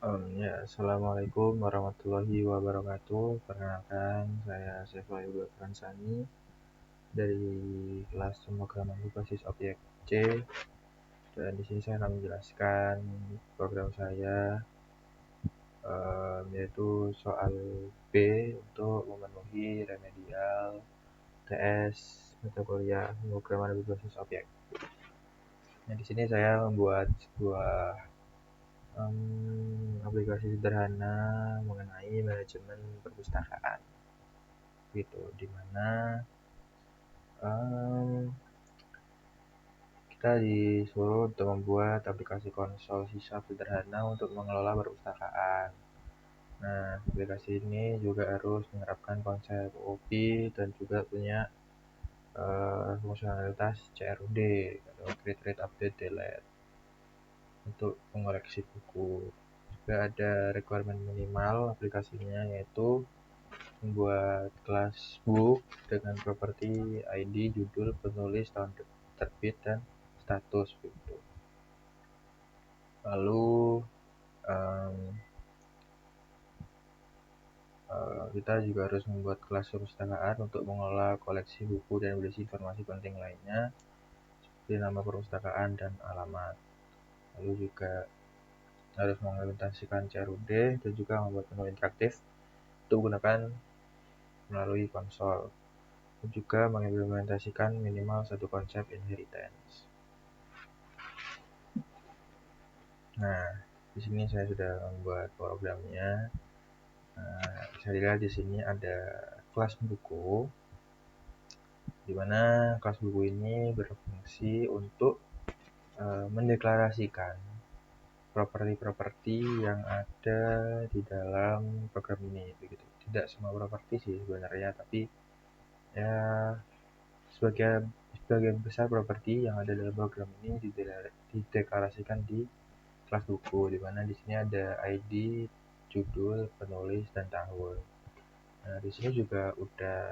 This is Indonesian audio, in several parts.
Ya, Assalamualaikum warahmatullahi wabarakatuh. Perkenalkan, saya Saiful Yoga Fransani dari kelas pemrograman berbasis objek C. Dan di sini saya akan menjelaskan program saya, yaitu soal B untuk memenuhi remedial TS mata kuliah pemrograman berbasis objek. Nah, di sini saya membuat sebuah aplikasi sederhana mengenai manajemen perpustakaan, gitu, dimana kita disuruh untuk membuat aplikasi konsol C# sederhana untuk mengelola perpustakaan. Nah, aplikasi ini juga harus menerapkan konsep OOP dan juga punya fungsionalitas CRUD atau Create, Read, Update, Delete untuk mengoleksi buku. Juga ada requirement minimal aplikasinya, yaitu membuat kelas book dengan properti ID, judul, penulis, tahun terbit, dan status gitu. Lalu kita juga harus membuat kelas perpustakaan untuk mengelola koleksi buku dan berisi informasi penting lainnya seperti nama perpustakaan dan alamat. Lalu juga harus mengimplementasikan CRUD dan juga membuat menu interaktif untuk menggunakan melalui konsol. Dan juga mengimplementasikan minimal satu konsep inheritance. Nah, di sini saya sudah membuat programnya. Bisa dilihat di sini ada kelas buku, di mana kelas buku ini berfungsi untuk mendeklarasikan properti-properti yang ada di dalam program ini, begitu. Tidak semua properti sih sebenarnya, tapi ya sebagian besar properti yang ada dalam program ini dideklarasikan di kelas buku, di mana di sini ada ID, judul, penulis, dan tahun. Nah, di sini juga udah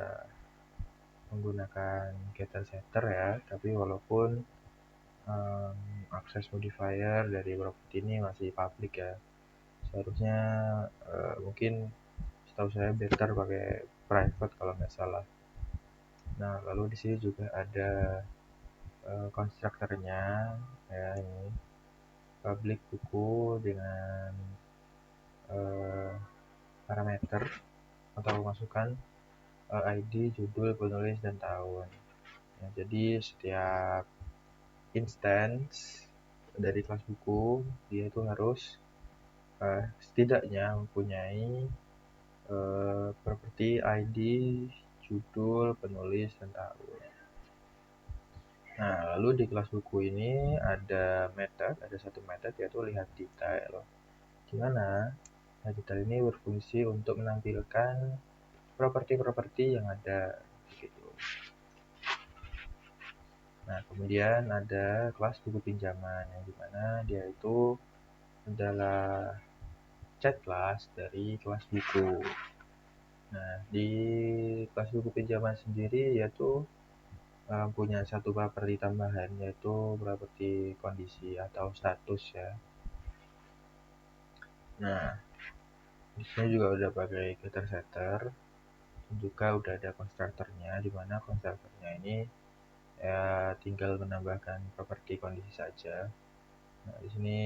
menggunakan getter setter ya, tapi walaupun akses modifier dari properti ini masih public ya. Seharusnya mungkin setahu saya better pakai private kalau nggak salah. Nah, lalu di sini juga ada konstruktornya ya, ini public buku dengan parameter atau masukkan ID, judul, penulis, dan tahun. Ya, jadi setiap instance dari kelas buku dia itu harus setidaknya mempunyai properti ID, judul, penulis, dan tahun. Nah, lalu di kelas buku ini ada satu method yaitu lihat detail. Di mana lihat detail ini berfungsi untuk menampilkan properti-properti yang ada gitu. Nah, kemudian ada kelas buku pinjaman yang dimana dia itu adalah chat class dari kelas buku. Nah, di kelas buku pinjaman sendiri yaitu punya satu properti tambahan, yaitu properti kondisi atau status ya. Nah, di sini juga udah pakai getter setter, juga udah ada konstruktornya, di mana konstruktornya ini ya tinggal menambahkan properti kondisi saja. Nah, di sini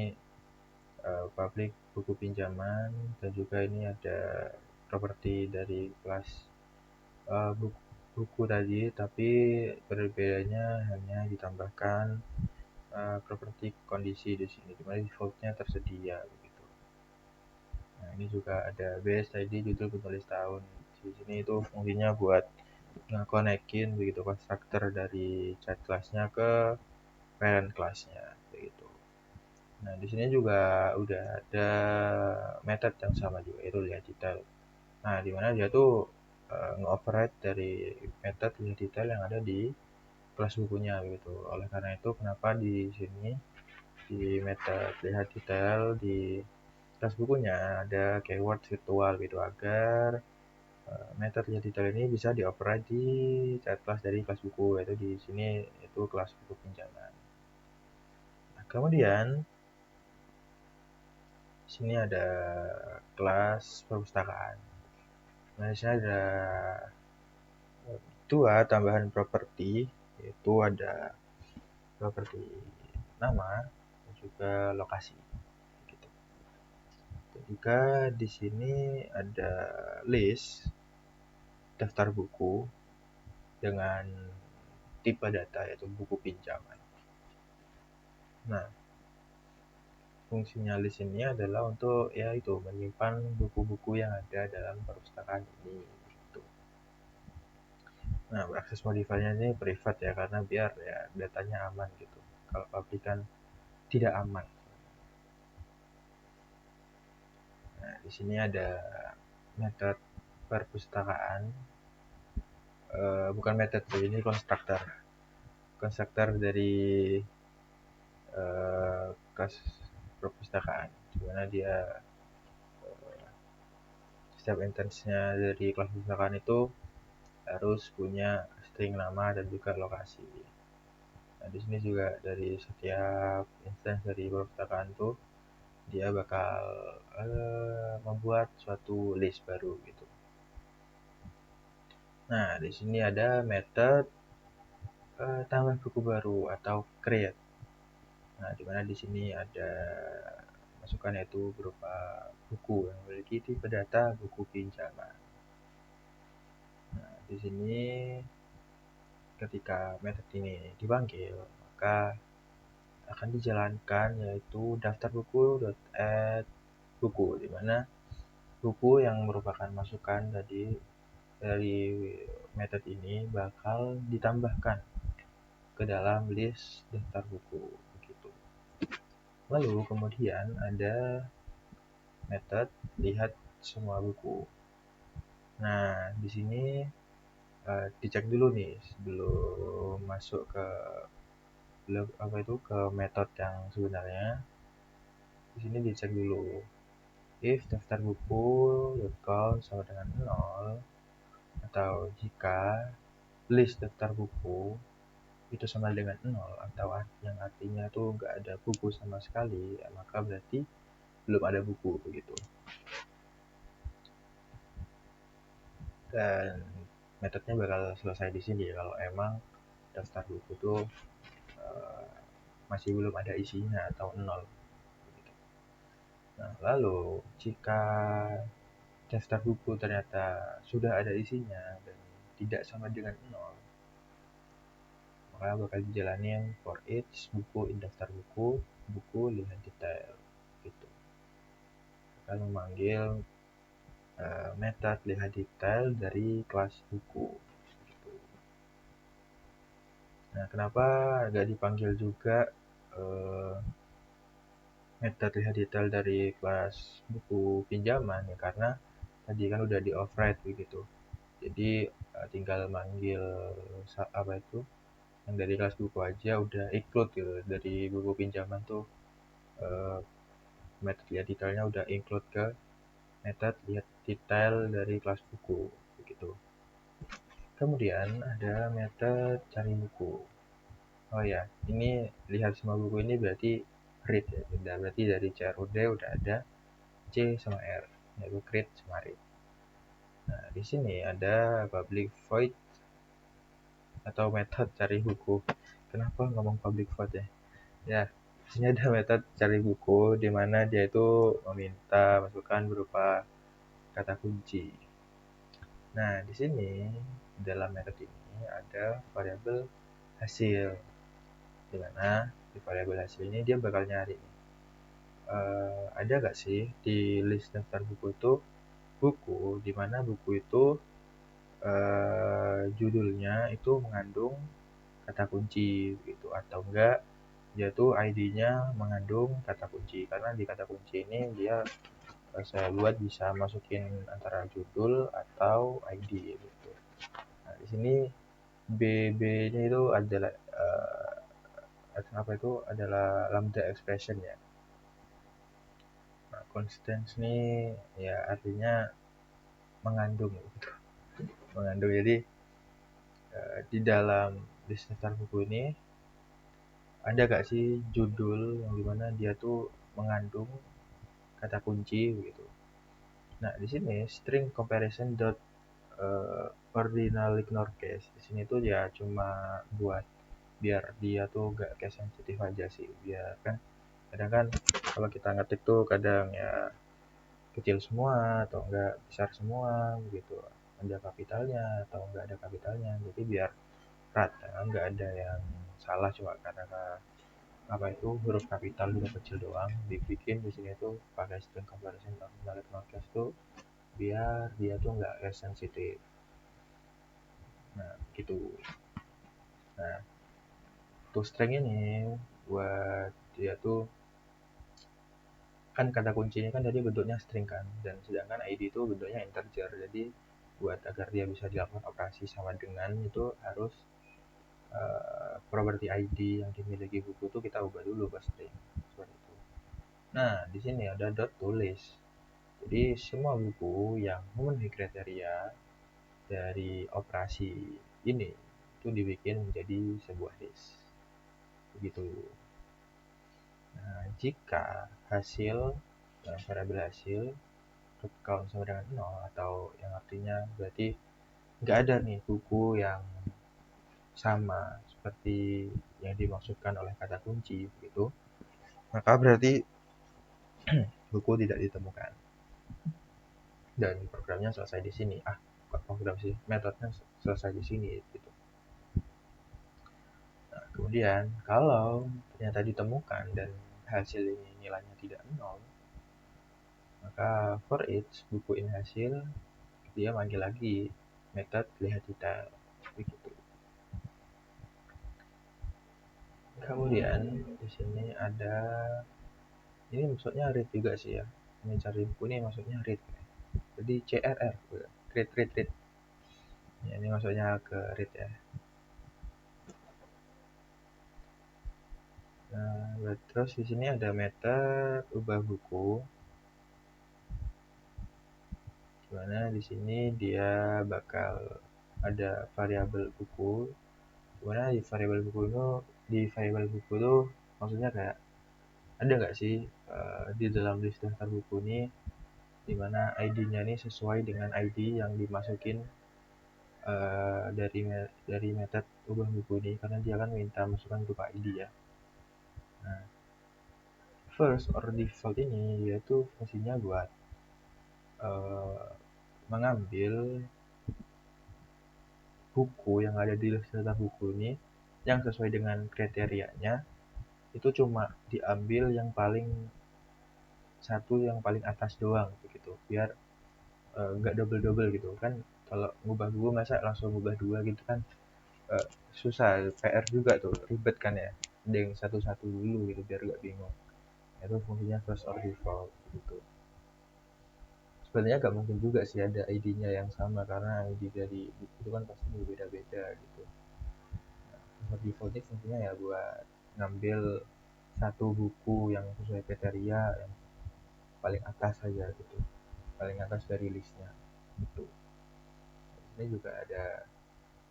public buku pinjaman, dan juga ini ada properti dari kelas buku tadi, tapi perbedaannya hanya ditambahkan properti kondisi di sini, dimana defaultnya tersedia begitu. Nah, ini juga ada base ID, judul, penulis, tahun. Di sini itu fungsinya buat nge-connectin begitu konstruktor dari chat class-nya ke parent class-nya begitu. Nah, di sini juga udah ada method yang sama juga, yaitu lihat detail. Nah, dimana dia tuh nge-operate dari method lihat detail yang ada di kelas bukunya gitu. Oleh karena itu, kenapa di sini di method lihat detail di kelas bukunya ada keyword virtual gitu, agar method lihat detail ini bisa dioperate di chat class dari kelas buku, yaitu di sini itu kelas buku pinjaman. Nah, kemudian sini ada kelas perpustakaan. Nah, di sini ada dua tambahan properti, yaitu ada properti nama dan juga lokasi. Gitu. Ketika di sini ada list daftar buku dengan tipe data yaitu buku pinjaman. Nah, fungsinya list ini adalah untuk ya itu menyimpan buku-buku yang ada dalam perpustakaan ini. Gitu. Nah, akses modifiernya ini privat ya karena biar ya datanya aman gitu. Kalau publik kan tidak aman. Nah, di sini ada metode perpustakaan. Bukan metode, ini konstruktor dari kelas perpustakaan, dimana dia setiap instance-nya dari kelas perpustakaan itu harus punya string nama dan juga lokasi. Nah, di sini juga dari setiap instance dari perpustakaan itu dia bakal membuat suatu list baru gitu. Nah, di sini ada metode tambah buku baru atau create. Nah, di mana di sini ada masukan yaitu berupa buku yang memiliki tipe data buku pinjaman. Nah, di sini ketika metode ini dipanggil, maka akan dijalankan yaitu daftar buku.add buku, di mana buku yang merupakan masukan tadi dari metode ini bakal ditambahkan ke dalam list daftar buku begitu. Lalu kemudian ada metode lihat semua buku. Nah, di sini dicek dulu nih sebelum masuk ke ke metode yang sebenarnya. Di sini dicek dulu if daftar buku count sama dengan 0, atau jika list daftar buku itu sama dengan 0 atau yang artinya tuh nggak ada buku sama sekali, ya, maka berarti belum ada buku begitu. Dan metodenya bakal selesai di sini kalau emang daftar buku tuh masih belum ada isinya atau 0. Nah, lalu jika daftar buku ternyata sudah ada isinya dan tidak sama dengan 0, maka bakal dijalanin for each buku in daftar buku lihat detail gitu. Akan memanggil metode lihat detail dari kelas buku gitu. Nah, kenapa nggak dipanggil juga metode lihat detail dari kelas buku pinjaman ya, karena tadi kan udah di override begitu. Jadi tinggal manggil apa itu yang dari kelas buku aja udah include gitu. Dari buku pinjaman tuh metode lihat detailnya udah include ke metode lihat detail dari kelas buku begitu. Kemudian ada metode cari buku. Oh ya, ini lihat semua buku ini berarti read ya. Berarti dari CRUD udah ada C sama R, yaitu create sama read. Nah, di sini ada public void atau metode cari buku. Kenapa ngomong public void ya? Ya, di sini ada metode cari buku di mana dia itu meminta masukan berupa kata kunci. Nah, di sini dalam metode ini ada variabel hasil, di mana di variabel hasil ini dia bakal nyari ada gak sih di list daftar buku itu buku di mana buku itu judulnya itu mengandung kata kunci gitu, atau enggak dia tuh ID-nya mengandung kata kunci, karena di kata kunci ini dia saya buat bisa masukin antara judul atau ID gitu. Nah, di sini BB-nya itu adalah adalah lambda expression ya. Nah, constants ini ya artinya mengandung gitu. Mengandung, jadi di dalam list daftar buku ini ada gak sih judul yang dimana dia tuh mengandung kata kunci gitu. Nah, di sini string comparison dot ordinal ignore case. Di sini tuh ya cuma buat biar dia tuh gak case sensitif aja sih. Biar kan kadang kan kalau kita ngetik tuh kadang ya kecil semua atau enggak besar semua gitu. Ada kapitalnya atau enggak ada kapitalnya. Jadi biar rata, enggak ada yang salah cuma karena apa itu huruf kapital huruf kecil doang. Dibikin di sini tuh pakai string comparison ordinal ignore case tuh biar dia tuh nggak case sensitif. Nah, gitu. Nah, toString ini buat dia tuh kan kata kuncinya kan tadi bentuknya string kan, dan sedangkan ID itu bentuknya integer. Jadi buat agar dia bisa dilakukan operasi sama dengan itu harus property ID yang dimiliki buku itu kita ubah dulu ke string seperti itu. Nah, di sini ada dot toList. Jadi semua buku yang memenuhi kriteria dari operasi ini itu dibikin menjadi sebuah list. Begitu. Nah, jika hasil variabel hasil count sama dengan 0 atau yang artinya berarti nggak ada nih buku yang sama seperti yang dimaksudkan oleh kata kunci begitu, maka berarti buku tidak ditemukan dan programnya selesai di sini. Kok program sih, metodenya selesai di sini gitu. Nah, kemudian kalau ternyata ditemukan dan hasil ini nilainya tidak 0, maka for each buku in hasil dia manggil lagi metode lihat detail begitu. Kemudian di sini ada ini maksudnya read juga sih ya. Ini cari buku ini maksudnya read. Jadi CRR, read. Ya, ini maksudnya ke read ya. Nah, terus di sini ada metode ubah buku. Dimana di sini dia bakal ada variabel buku. Dimana di variabel buku itu maksudnya kayak ada nggak sih di dalam list daftar buku ini dimana ID-nya ini sesuai dengan ID yang dimasukin dari metode ubah buku ini, karena dia kan minta masukan berupa ID ya. Nah, first or default ini yaitu fungsinya buat mengambil buku yang ada di list daftar buku ini yang sesuai dengan kriterianya, itu cuma diambil yang paling atas doang begitu, biar nggak double gitu kan. Kalau ngubah buku masa langsung ngubah dua gitu kan, susah, PR juga tuh, ribet kan ya. Ada yang satu-satu dulu gitu biar nggak bingung. Itu fungsinya first or default gitu. Sebenarnya nggak mungkin juga sih ada ID-nya yang sama karena ID dari buku itu kan pasti berbeda-beda gitu. Nah, first default ini fungsinya ya buat ngambil satu buku yang sesuai kriteria yang paling atas saja gitu, paling atas dari listnya gitu. Ini juga ada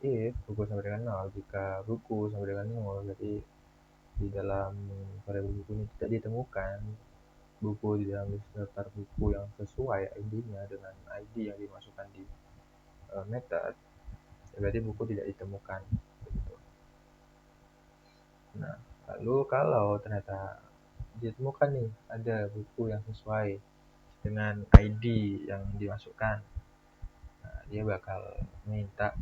if buku sama dengan 0, jika buku sama dengan 0 berarti di dalam variabel buku ini tidak ditemukan buku di dalam list daftar buku yang sesuai ID-nya dengan ID yang dimasukkan di method, ya berarti buku tidak ditemukan begitu. Nah, lalu kalau ternyata ditemukan nih ada buku yang sesuai dengan ID yang dimasukkan, nah, dia bakal minta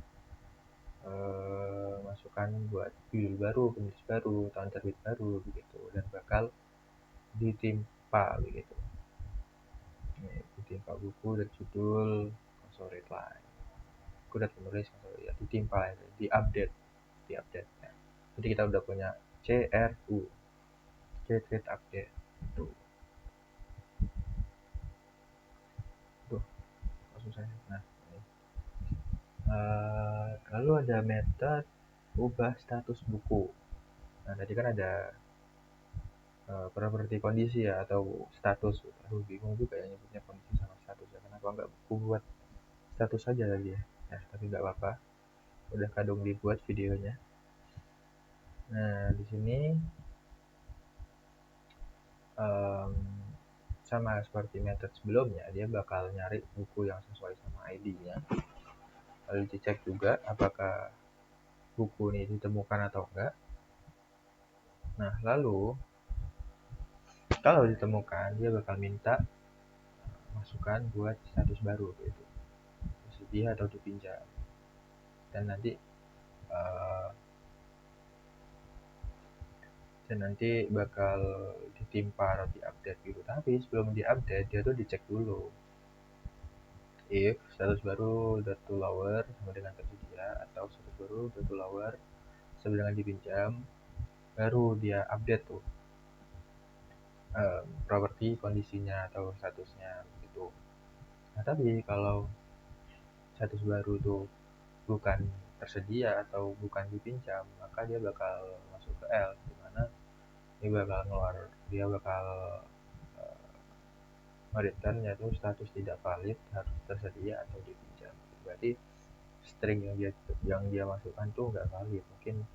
masukan buat judul baru, penulis baru, tahun terbit baru begitu, dan bakal ditimpa begitu. Ini ditimpa buku dan judul consolidate line. Buku dan penulis ya ditimpa ya, diupdate ya. Jadi kita udah punya CRU, create update itu. Tuh, susah. Nah, ini. Lalu ada metode ubah status buku. Nah, tadi kan ada properti kondisi ya atau status. Aduh, bingung juga ya nyebutnya kondisi sama status ya. Kenapa nggak buku buat status saja tadi ya? Ya, tapi nggak apa-apa. Udah kadung dibuat videonya. Nah, di sini um, sama seperti method sebelumnya, dia bakal nyari buku yang sesuai sama ID-nya. Lalu dicek juga apakah buku ini ditemukan atau enggak. Nah, lalu kalau ditemukan, dia bakal minta masukan buat status baru gitu, tersedia atau dipinjam. Dan nanti bakal ditimpa atau diupdate gitu. Tapi sebelum diupdate, dia tuh dicek dulu if status baru .lower sama dengan tersedia atau status baru .lower sama dengan dipinjam, baru dia update tuh properti kondisinya atau statusnya gitu. Nah, tapi kalau status baru tuh bukan tersedia atau bukan dipinjam, maka dia bakal masuk ke L, dimana dia bakal return yaitu status tidak valid, harus tersedia atau dipinjam. Berarti string yang dia masukkan tuh nggak valid, mungkin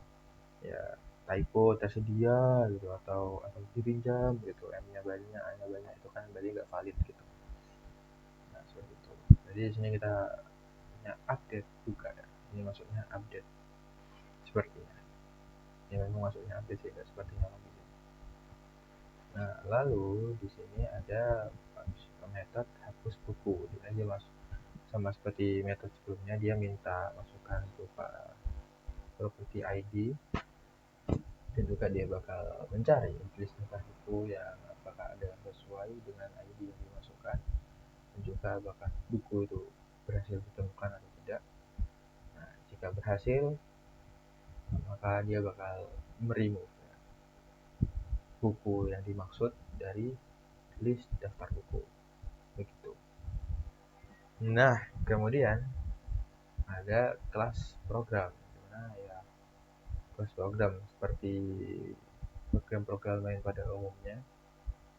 ya typo tersedia gitu atau dipinjam gitu, m-nya banyak, a-nya banyak, itu kan berarti nggak valid gitu. Nah, seperti itu. Jadi di sini kita punya update juga ya. Ini maksudnya update sepertinya. Ini memang maksudnya update sih, nggak sepertinya lagi. Nah, lalu di sini ada method hapus buku. Dia masuk sama seperti metode sebelumnya, dia minta masukan berupa property ID, dan juga dia bakal mencari list daftar buku yang apakah ada yang sesuai dengan ID yang dimasukkan, dan juga apakah buku itu berhasil ditemukan atau tidak. Nah, jika berhasil, maka dia bakal remove buku yang dimaksud dari list daftar buku begitu. Nah, kemudian ada kelas program, dimana ya kelas program seperti program-program lain pada umumnya.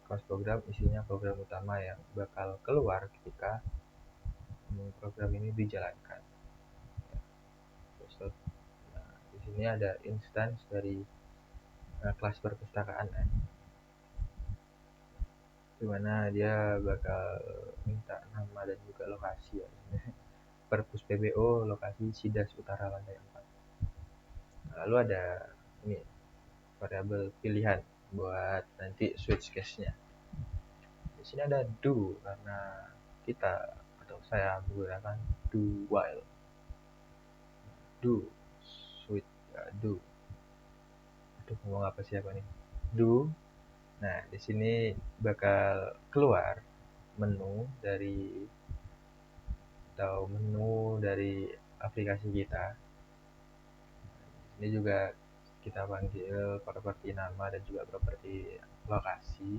Kelas program isinya program utama yang bakal keluar ketika program ini dijalankan. Nah, di sini ada instance dari kelas perpustakaan ya, dimana dia bakal minta nama dan juga lokasi ya. Perpus PBO lokasi Sidas Utara lantai 4. Lalu ada ini variabel pilihan buat nanti switch case-nya. Di sini ada do karena kita atau saya menggunakan do while. Do switch do. Aduh, ngomong apa siapa nih? Do. Nah, di sini bakal keluar menu dari aplikasi kita. Ini juga kita panggil properti nama dan juga properti lokasi.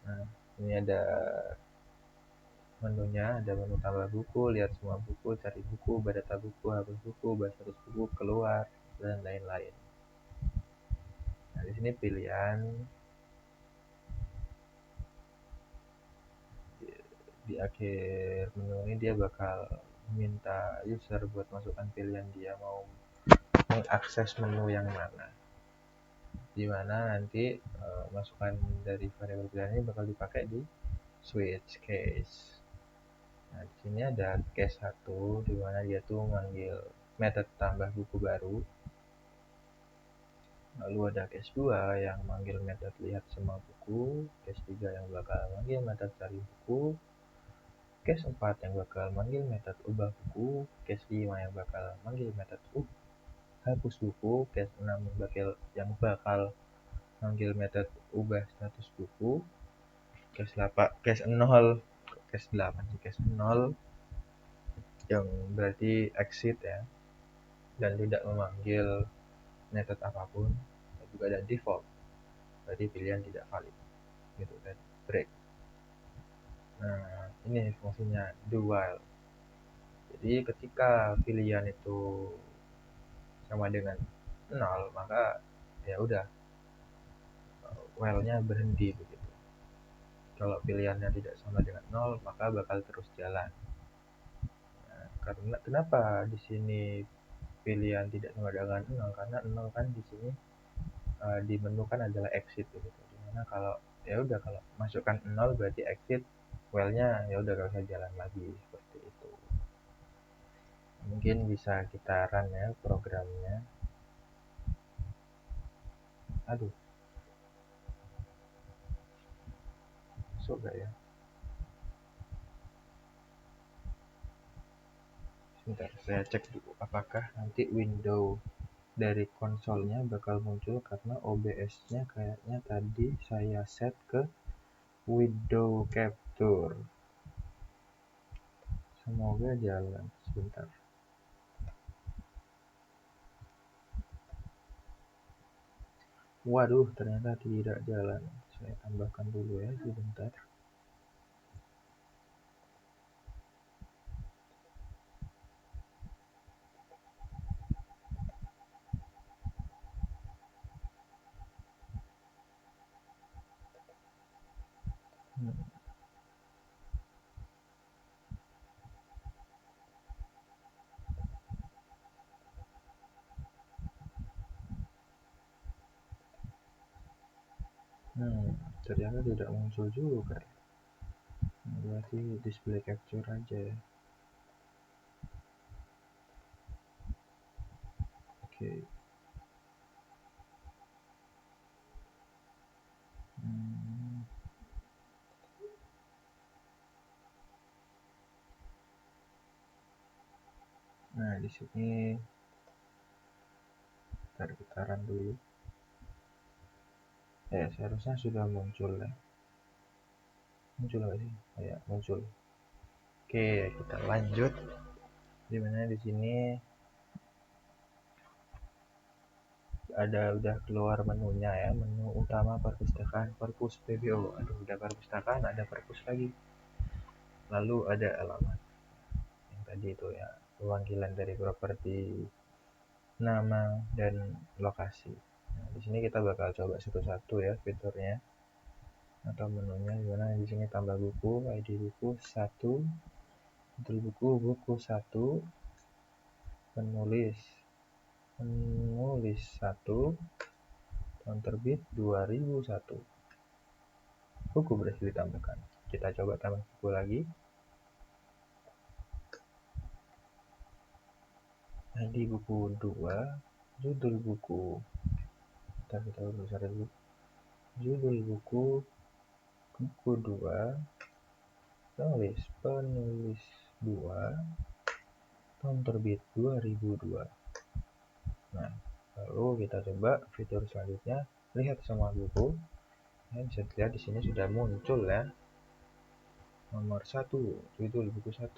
Nah, ini ada menunya, ada menu tambah buku, lihat semua buku, cari buku, data buku, hapus buku, status buku, keluar, dan lain-lain. Nah, di sini pilihan di akhir menu ini dia bakal minta user buat masukkan pilihan dia mau mengakses menu yang mana, dimana nanti masukan dari variabel pilihan ini bakal dipakai di switch case. Nah, di sini ada case 1 dimana dia tuh ngambil method tambah buku baru. Lalu ada case 2 yang manggil method lihat semua buku, case 3 yang bakal manggil method cari buku, case 4 yang bakal manggil method ubah buku, case 5 yang bakal manggil method hapus buku, case 6 yang bakal manggil method ubah status buku, case 0 yang berarti exit ya, dan tidak memanggil method apapun, dan juga ada default berarti pilihan tidak valid gitu, dan break. Nah, ini fungsinya do while. Jadi ketika pilihan itu sama dengan 0, maka ya udah while-nya berhenti begitu. Kalau pilihannya tidak sama dengan 0, maka bakal terus jalan. Nah, karena kenapa di sini pilihan tidak sama dengan 0? Karena 0 kan di sini di menu kan adalah exit gitu. Dimana kalau ya udah kalau masukkan 0 berarti exit, filenya ya udah gak usah jalan lagi seperti itu. Mungkin bisa kita run ya programnya. Aduh, masuk gak ya? Sebentar, saya cek dulu apakah nanti window dari konsolnya bakal muncul, karena OBS-nya kayaknya tadi saya set ke window capture. Semoga jalan. Sebentar. Waduh, ternyata tidak jalan. Saya tambahkan dulu ya sebentar. Ternyata tidak muncul juga. Berarti display capture aja ya. Oke. Nah, di sini kita run dulu. Seharusnya sudah muncul ya. Muncul nggak sih? Ya, muncul. Oke, kita lanjut. Dimana di sini ada udah keluar menunya ya, menu utama perpustakaan, perpus PBO. Aduh, udah perpustakaan, ada perpus lagi. Lalu ada alamat. Yang tadi itu ya, pemanggilan dari properti nama dan lokasi. Nah, di sini kita bakal coba satu-satu ya fiturnya atau menunya. Gimana di sini tambah buku, ID buku 1, judul buku buku 1, penulis 1, tahun terbit 2001. Buku berhasil ditambahkan. Kita coba tambah buku lagi. ID buku 2, judul buku. Kita besar dulu. Judul buku 2, penulis 2, tahun terbit 2002. Nah, lalu kita coba fitur selanjutnya, lihat semua buku. Bisa dilihat di sini sudah muncul ya. Nomor 1, judul buku 1.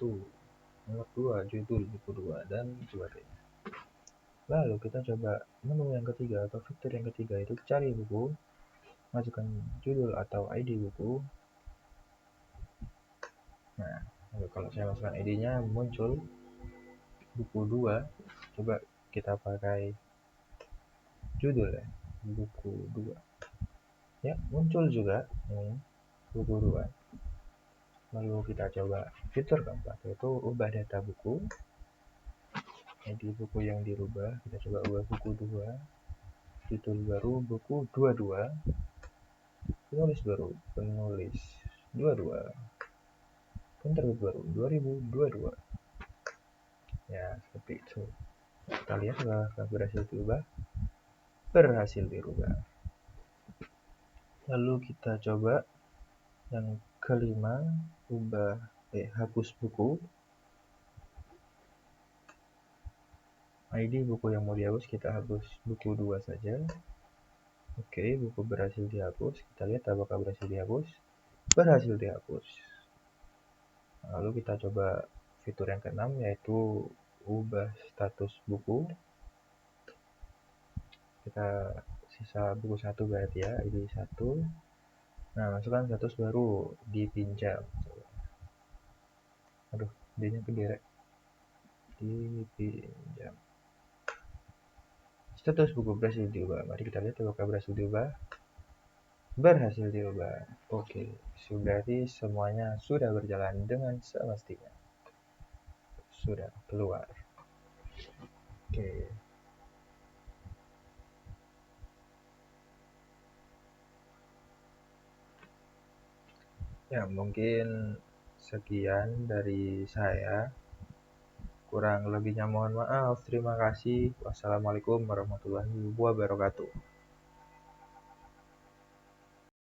Nomor 2, judul buku 2, dan sebagainya. Lalu kita coba menu yang ketiga atau fitur yang ketiga, itu cari buku, masukkan judul atau ID buku. Nah, lalu kalau saya masukkan ID-nya muncul buku 2. Coba kita pakai judul ya, buku 2. Ya, muncul juga ini buku 2. Lalu kita coba fitur keempat, yaitu ubah data buku. ID buku yang dirubah, kita coba ubah buku 2, judul baru buku 22, penulis baru penulis 22, penerbit baru 2022. Ya, seperti itu. Kita lihat apakah berhasil dirubah. Berhasil dirubah. Lalu kita coba yang kelima, hapus buku. ID buku yang mau dihapus, kita hapus buku 2 saja. Oke, buku berhasil dihapus. Kita lihat apakah berhasil dihapus. Berhasil dihapus. Lalu kita coba fitur yang keenam, yaitu ubah status buku. Kita sisa buku 1 berarti ya, ID 1. Nah, masukkan status baru, dipinjam. Aduh, D-nya kedirek. Dipinjam. Status buku berhasil diubah. Mari kita lihat apakah berhasil diubah. Berhasil diubah. Oke, berarti semuanya sudah berjalan dengan semestinya. Sudah keluar. Oke. Ya, mungkin sekian dari saya. Kurang lebihnya mohon maaf. Terima kasih. Wassalamualaikum warahmatullahi wabarakatuh.